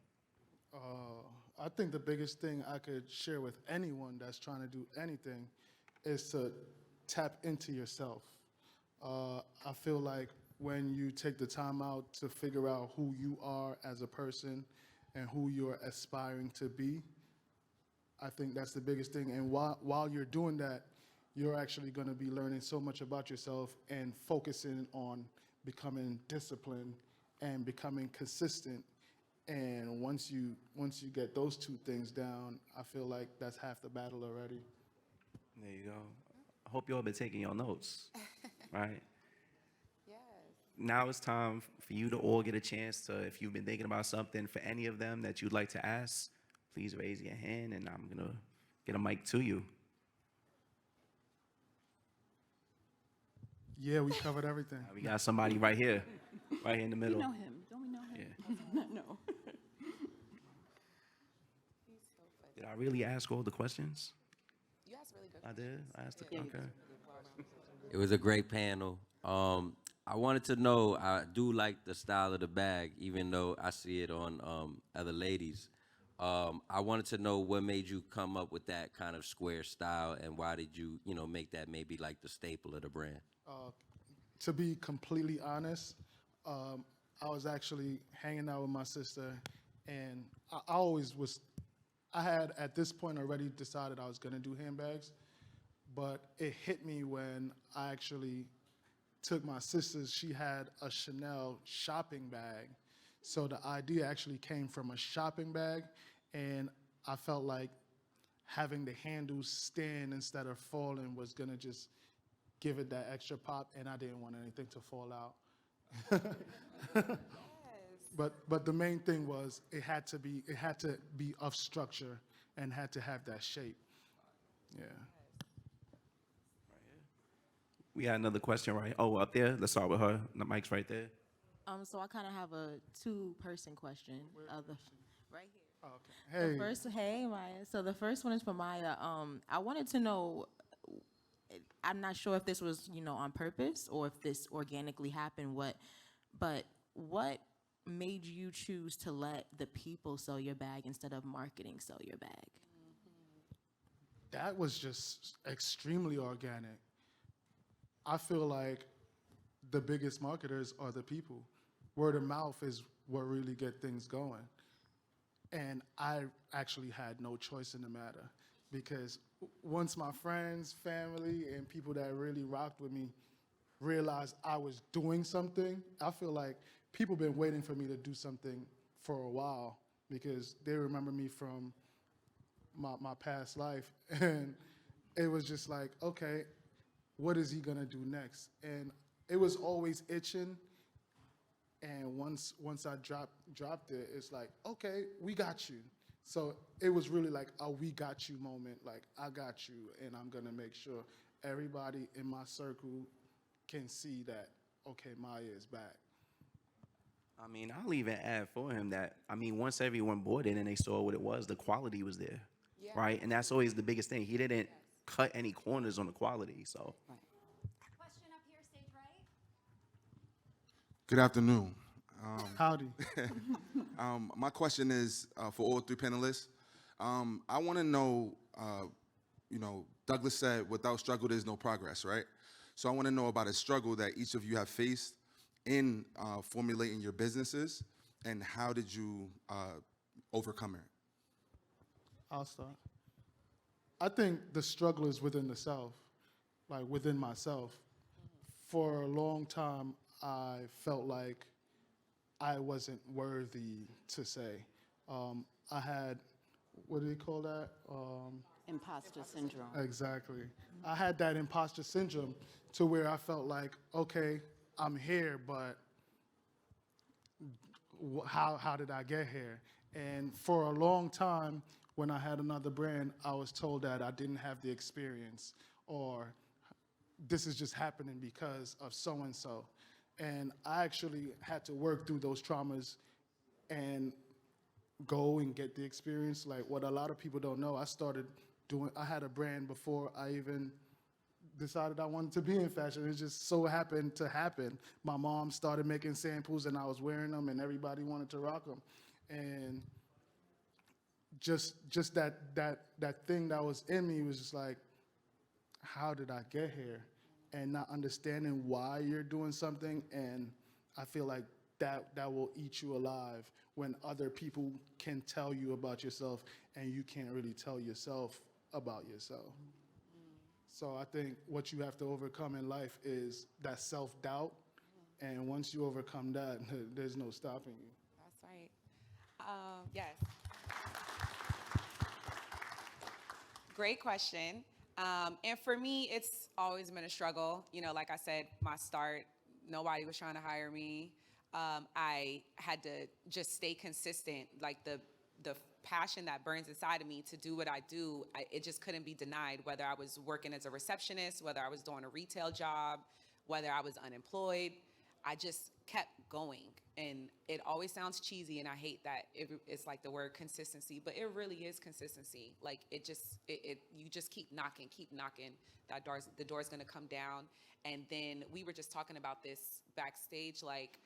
I think the biggest thing I could share with anyone that's trying to do anything is to tap into yourself. I feel like when you take the time out to figure out who you are as a person and who you're aspiring to be, I think that's the biggest thing. And while you're doing that, you're actually going to be learning so much about yourself and focusing on becoming disciplined and becoming consistent. And once you get those 2 things down, I feel like that's half the battle already. There you go. I hope you all been taking your notes, right? Yes. Now it's time for you to all get a chance to, if you've been thinking about something for any of them that you'd like to ask, please raise your hand, and I'm going to get a mic to you. Yeah, we covered everything. We got somebody right here in the We middle. know him. Don't we know him? Yeah. No. Did I really ask all the questions? You asked really good I did? I asked the, Yeah, you okay. It was a great panel. I wanted to know, I do like the style of the bag, even though I see it on other ladies. I wanted to know what made you come up with that kind of square style, and why did you, make that maybe like the staple of the brand? To be completely honest, I was actually hanging out with my sister, and I had at this point already decided I was gonna do handbags, but it hit me when I actually took my sister's, she had a Chanel shopping bag. So the idea actually came from a shopping bag, and I felt like having the handles stand instead of falling was gonna just give it that extra pop, and I didn't want anything to fall out. But the main thing was it had to be of structure and had to have that shape. Yeah. We got another question, right? Oh, up there. Let's start with her. The mic's right there. So I kind of have a two-person question. Right here. Oh, okay. Hey. Hey, Maya. So the first one is for Maya. I wanted to know, I'm not sure if this was, on purpose or if this organically happened, but what made you choose to let the people sell your bag instead of marketing sell your bag? That was just extremely organic. I feel like the biggest marketers are the people. Word of mouth is what really get things going. And I actually had no choice in the matter, because once my friends, family, and people that really rocked with me realized I was doing something, I feel like people been waiting for me to do something for a while, because they remember me from my past life. And it was just like, okay, what is he gonna do next? And it was always itching. And once I dropped it, it's like, okay, we got you. So it was really like a we got you moment. Like, I got you, and I'm gonna make sure everybody in my circle can see that, okay, Maya is back. I mean, I'll even add for him that, once everyone bought it and they saw what it was, the quality was there, Yeah. right? And that's always the biggest thing. He didn't cut any corners on the quality, so. Question up here, stage right. Good afternoon. Howdy. My question is for all three panelists. I want to know, Douglas said, without struggle, there's no progress, right? So I want to know about a struggle that each of you have faced in formulating your businesses, and how did you overcome it? I'll start. I think the struggle is within the self, like within myself. For a long time, I felt like I wasn't worthy to say. I had, what do they call that? Imposter syndrome. Exactly. I had that imposter syndrome to where I felt like, okay, I'm here, but how did I get here? And for a long time, when I had another brand, I was told that I didn't have the experience, or this is just happening because of so-and-so. And I actually had to work through those traumas and go and get the experience. Like, what a lot of people don't know, I had a brand before I even decided I wanted to be in fashion. It just so happened to happen. My mom started making samples, and I was wearing them, and everybody wanted to rock them. And just that thing that was in me was just like, how did I get here? And not understanding why you're doing something, and I feel like that will eat you alive when other people can tell you about yourself and you can't really tell yourself about yourself. So I think what you have to overcome in life is that self-doubt, and once you overcome that, there's no stopping you. That's right. Yes. Great question. And for me, it's always been a struggle. Like I said, my start, nobody was trying to hire me. I had to just stay consistent. Like the passion that burns inside of me to do what I do, it just couldn't be denied, whether I was working as a receptionist, whether I was doing a retail job, whether I was unemployed. I just kept going. And it always sounds cheesy, and I hate that it's like the word consistency, but it really is consistency. Like you just keep knocking. The door's gonna come down. And then we were just talking about this backstage, like,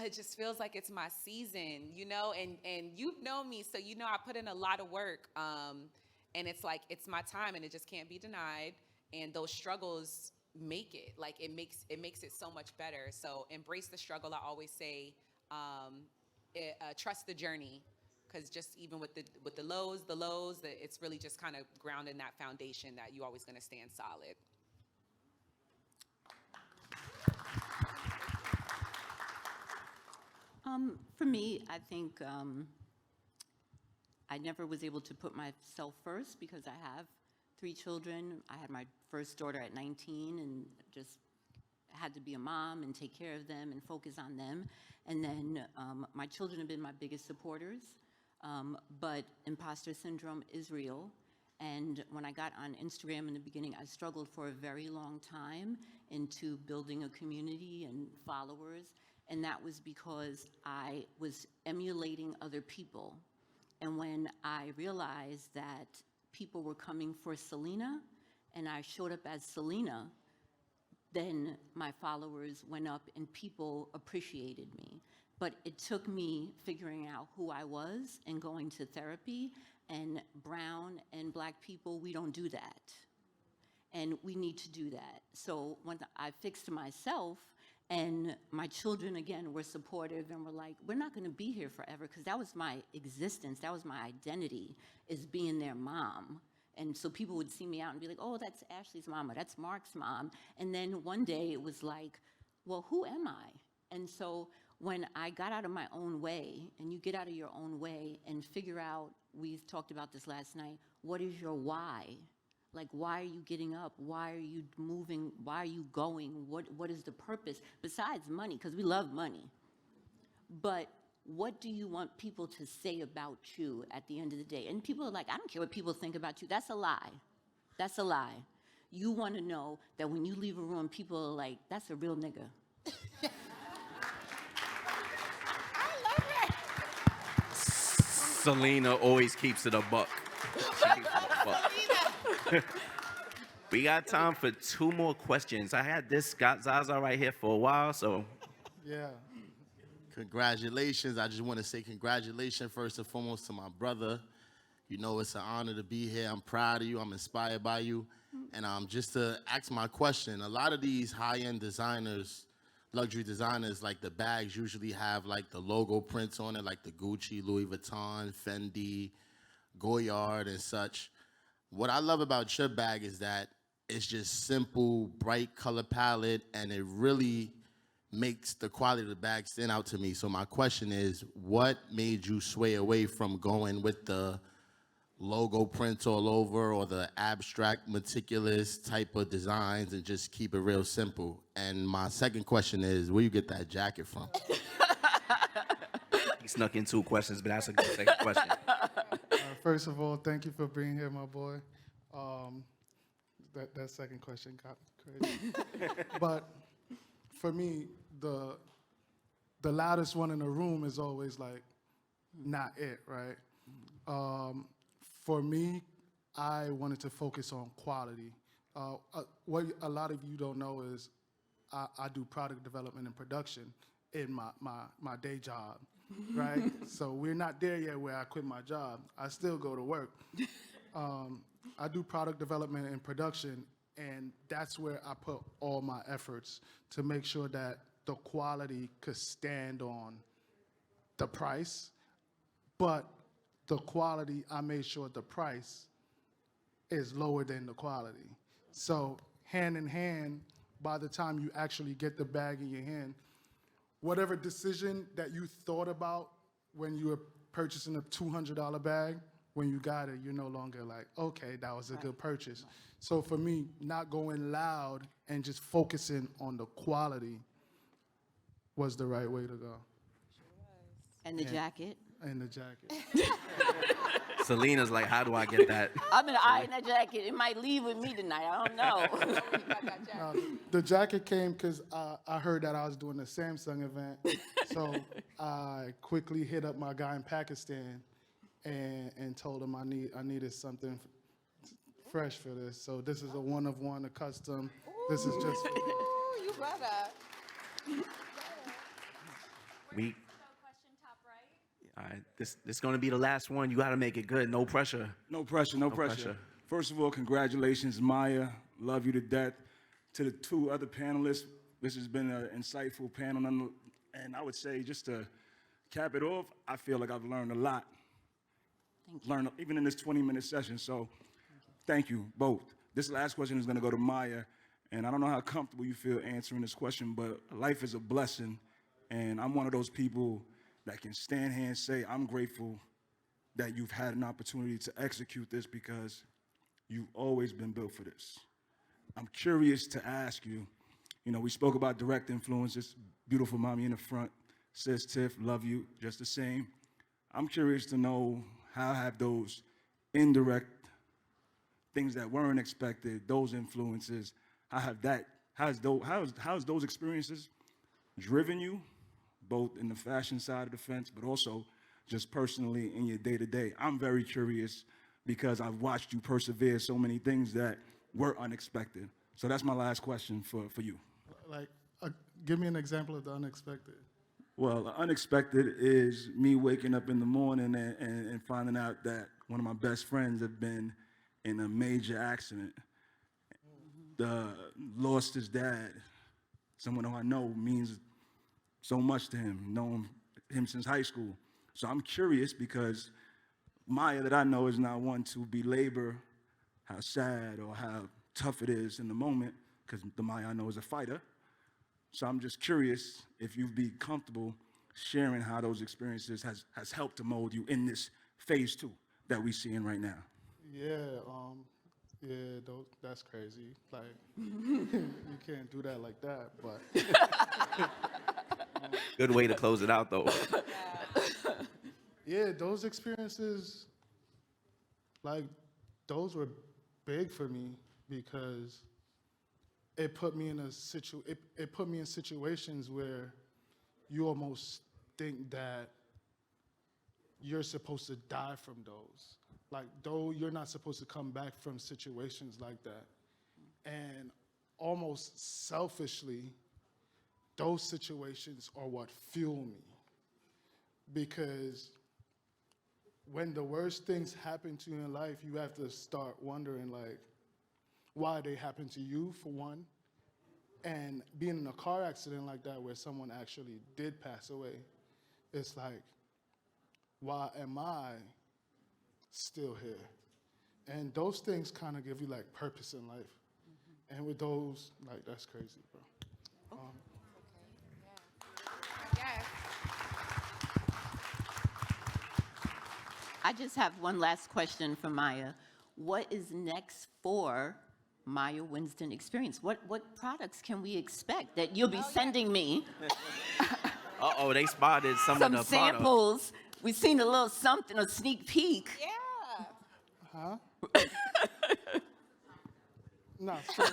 it just feels like it's my season, you know, and you know me, so you know I put in a lot of work, and it's like, it's my time, and it just can't be denied. And those struggles make it, like, it makes it so much better. So embrace the struggle. I always say, trust the journey, because just even with the lows, it's really just kind of grounding that foundation that you always going to stand solid. For me, I think I never was able to put myself first because I have 3 children. I had my first daughter at 19 and just had to be a mom and take care of them and focus on them. And then my children have been my biggest supporters, but imposter syndrome is real. And when I got on Instagram in the beginning, I struggled for a very long time into building a community and followers. And that was because I was emulating other people. And when I realized that people were coming for Salina, and I showed up as Salina, then my followers went up and people appreciated me. But it took me figuring out who I was and going to therapy, and brown and black people, we don't do that. And we need to do that. So when I fixed myself, and my children, again, were supportive and were like, we're not gonna be here forever, because that was my existence, that was my identity, is being their mom. And so people would see me out and be like, oh, that's Ashley's mom, or that's Mark's mom. And then one day it was like, well, who am I? And so when I got out of my own way, and you get out of your own way and figure out, we talked about this last night, what is your why? Like, why are you getting up? Why are you moving? Why are you going? What is the purpose? Besides money, because we love money. But what do you want people to say about you at the end of the day? And people are like, I don't care what people think about you. That's a lie. That's a lie. You want to know that when you leave a room, people are like, that's a real nigga. Salina always keeps it a buck. She keeps it a buck. We got time for 2 more questions. I had this Scott Zaza right here for a while, so. Yeah. Congratulations. I just want to say congratulations first and foremost to my brother. You know, it's an honor to be here. I'm proud of you. I'm inspired by you. And just to ask my question, a lot of these high-end designers, luxury designers, like the bags usually have like the logo prints on it, like the Gucci, Louis Vuitton, Fendi, Goyard, and such. What I love about your bag is that it's just simple, bright color palette, and it really makes the quality of the bag stand out to me. So my question is, what made you sway away from going with the logo prints all over or the abstract, meticulous type of designs and just keep it real simple? And my second question is, where you get that jacket from? He snuck in 2 questions, but that's a good second question. First of all, thank you for being here, my boy. That second question got crazy. But for me, the loudest one in the room is always like not it, right? For me, I wanted to focus on quality. What a lot of you don't know is I do product development and production in my day job, right? So we're not there yet where I quit my job. I still go to work. I do product development and production, and that's where I put all my efforts to make sure that the quality could stand on the price, but the quality, I made sure the price is lower than the quality. So hand in hand, by the time you actually get the bag in your hand, whatever decision that you thought about when you were purchasing a $200 bag, when you got it, you're no longer like, okay, that was a good purchase. So for me, not going loud and just focusing on the quality was the right way to go. And the jacket. In the jacket. Salina's like, how do I get that? I'm gonna iron that jacket. It might leave with me tonight. I don't know. The jacket came because I heard that I was doing a Samsung event. So I quickly hit up my guy in Pakistan and told him I needed something fresh for this. So this is a one-of-one, a custom. This is just for me. Ooh, you better. We, Question top right. all right, this is gonna be the last one. You gotta make it good. No pressure. No pressure, no pressure. pressure. First of all, congratulations, Maya. Love you to death. To the two other panelists, this has been an insightful panel. And I would say, just to cap it off, I feel like I've learned a lot. Thank you. Learned even in this 20-minute session. So thank you both. This last question is going to go to Maya. And I don't know how comfortable you feel answering this question, but life is a blessing. And I'm one of those people that can stand here and say, I'm grateful that you've had an opportunity to execute this because you've always been built for this. I'm curious to ask you, we spoke about direct influences, beautiful mommy in the front, sis Tiff, love you, just the same. I'm curious to know, how have those indirect things that weren't expected, those influences, how's those experiences driven you, both in the fashion side of the fence, but also just personally in your day-to-day? I'm very curious because I've watched you persevere so many things that were unexpected. So that's my last question for you. Like, give me an example of the unexpected. Well, the unexpected is me waking up in the morning and finding out that one of my best friends had been in a major accident. Lost his dad. Someone who I know means so much to him, known him since high school. So I'm curious because Maya that I know is not one to belabor how sad or how tough it is in the moment, because the Maya I know is a fighter. So I'm just curious if you'd be comfortable sharing how those experiences has helped to mold you in this phase 2 that we're seeing right now. That's crazy. Like, you can't do that like that, but. Good way to close it out, though. Yeah, those experiences, like, those were big for me because it put me in it put me in situations where you almost think that you're supposed to die from those. Like, though you're not supposed to come back from situations like that. And almost selfishly, those situations are what fuel me. Because when the worst things happen to you in life, you have to start wondering, like, why they happen to you, for one. And being in a car accident like that where someone actually did pass away, it's like, why am I still here? And those things kind of give you, like, purpose in life. And with those, like, that's crazy, bro. Yes. I just have one last question for Maya. What is next for Maya Winston Experience? What products can we expect that you'll be sending me? Uh-oh, they spotted some of Some the products. samples. We've seen a little something, a sneak peek. Yeah. No, so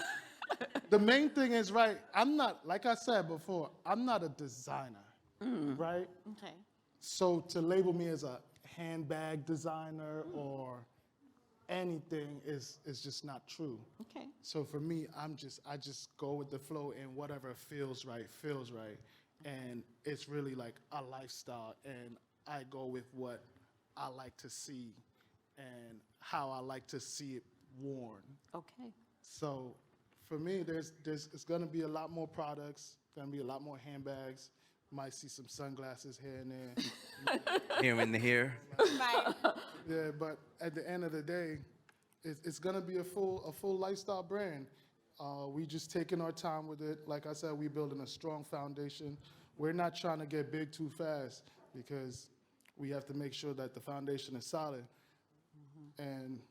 the main thing is, right, I'm not, like I said before, I'm not a designer, right? Okay. So to label me as a handbag designer or anything is just not true. Okay. So for me, I just go with the flow, and whatever feels right. And it's really like a lifestyle, and I go with what I like to see and how I like to see it worn. Okay. So for me, it's gonna be a lot more products, gonna be a lot more handbags. Might see some sunglasses here and there. Here and here. Right. Yeah, but at the end of the day, it's gonna be a full lifestyle brand. We just taking our time with it. Like I said, we building a strong foundation. We're not trying to get big too fast because we have to make sure that the foundation is solid.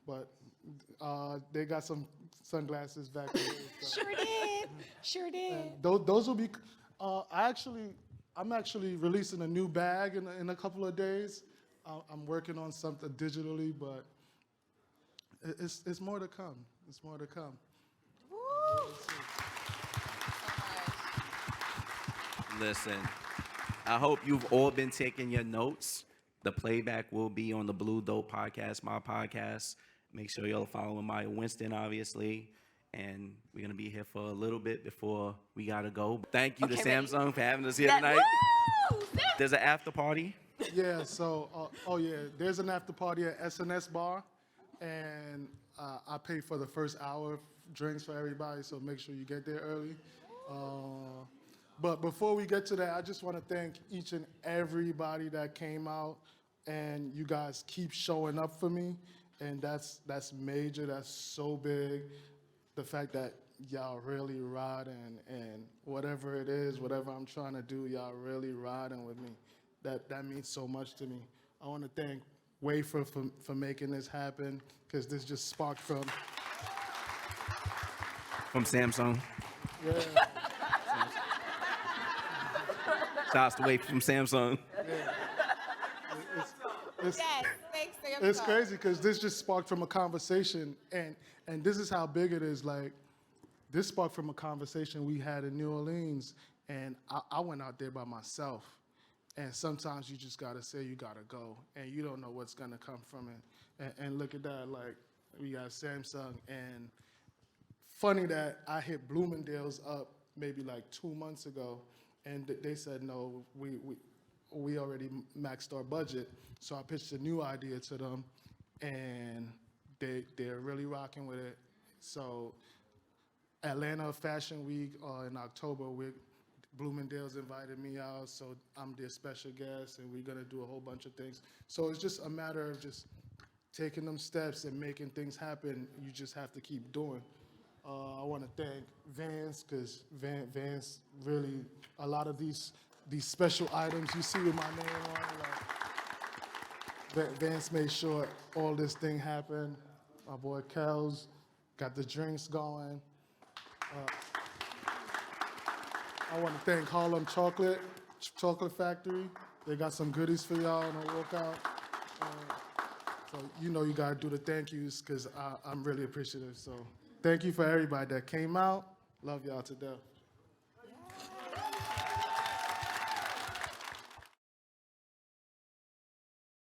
But they got some sunglasses back there. So. Sure did. Those will be. I'm actually releasing a new bag in a couple of days. I'm working on something digitally, but it's more to come. It's more to come. Listen, I hope you've all been taking your notes. The playback will be on the Blue Dope podcast, my podcast. Make sure y'all following Maya Winston, obviously. And we're going to be here for a little bit before we got to go. Thank you to Okay, ready? Samsung for having us here That- tonight. Woo! There's an after party. Yeah, so, there's an after party at SNS Bar, and I pay for the first hour drinks for everybody, so make sure you get there early. But before we get to that, I just want to thank each and everybody that came out, and you guys keep showing up for me, and that's major, that's so big. The fact that y'all really riding, and whatever it is, whatever I'm trying to do, y'all really riding with me. That means so much to me. I want to thank Wafer for making this happen, because this just sparked from, Samsung. yeah. Shouts to Wait from Samsung. It's, Yes, thanks, Sam. it's crazy because this just sparked from a conversation, and this is how big it is. Like, this sparked from a conversation we had in New Orleans, and I went out there by myself. And sometimes you just gotta say you gotta go, and you don't know what's gonna come from it. And look at that, like, we got Samsung, and funny that I hit Bloomingdale's up maybe like 2 months ago, and they said, no, we already maxed our budget. So I pitched a new idea to them, and they're really rocking with it. So Atlanta Fashion Week in October, Bloomingdale's invited me out, so I'm their special guest, and we're gonna do a whole bunch of things. So it's just a matter of just taking them steps and making things happen. You just have to keep doing. I want to thank Vance, because Vance really, a lot of these special items you see with my name on, like, Vance made sure all this thing happened. My boy Kels got the drinks going. I want to thank Harlem Chocolate Factory. They got some goodies for y'all in the workout. So you know you gotta do the thank yous, because I'm really appreciative. So thank you for everybody that came out. Love y'all to death.